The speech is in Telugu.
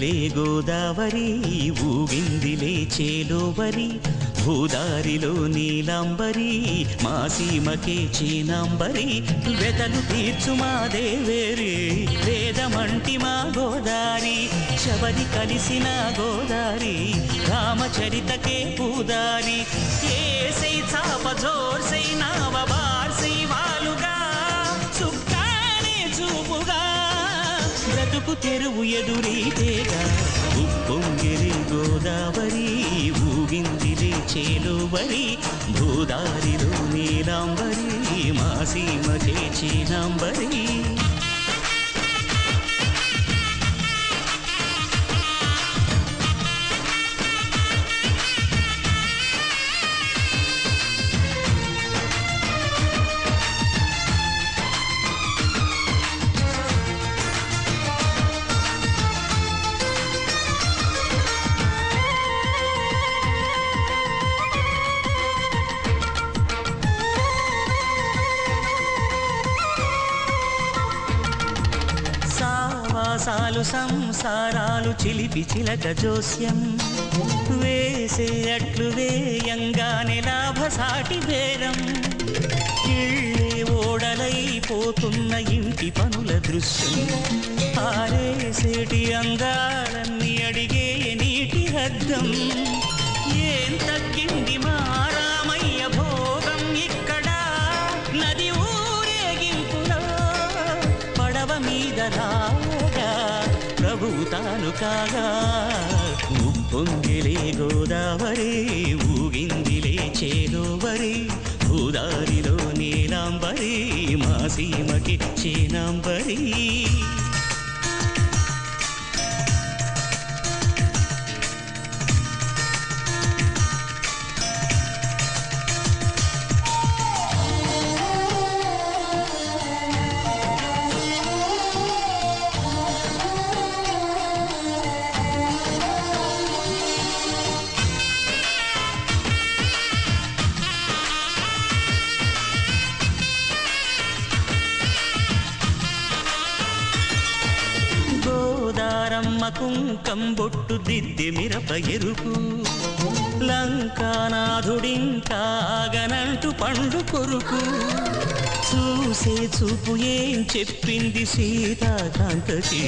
ఉప్పొంగిలే గోదావరి ఊగిందిలే చేలోవరి భూదారిలో నీలాంబరి మా సీమకే చీనాంబరి వెతలు తీర్చు మా దేవేరి వేదమంటి మా గోదారి శబరి కలిసిన గోదారి రామచరితకే పూదారి ఏసై చాప జోర్సై నావ బార్సై వాలుగా సుక్కానే చూపుగా బ్రతుకు తెరువు ఎదురీతేగా ఉప్పొంగిలే గోదావరి ఊగిందిలే చేలోవరి భూదారిలో నీలాంబరి మా సీమకే చీనాంబరి సాలు సంసారాలు చిలిపి చిలక జోస్యం వేసే అట్లు వేయంగానే లాభసాటి బేరం ఇళ్ళే ఓడలైపోతున్న ఇంటి పనుల దృశ్యం ఆరేసేటి అందాలన్నీ అడిగే నీటి హద్దం ఏం తగ్గింది మా రామయ్య భోగం ఇక్కడ నది ఊరేగింపులో పడవ మీద ప్రభుతాను కాగా ఉప్పొంగిలే గోదావరి ఊగిందిలే చేలోవరి భూదారిలో నీలాంబరి మా సీమకి చీనాంబరి కుంకం బొట్టు దిద్ది మిరప ఎరుపు లంకానాథుడింకాగనంటూ పండు కొరుకు చూసే చూపు ఏం చెప్పింది సీతాకాంతకి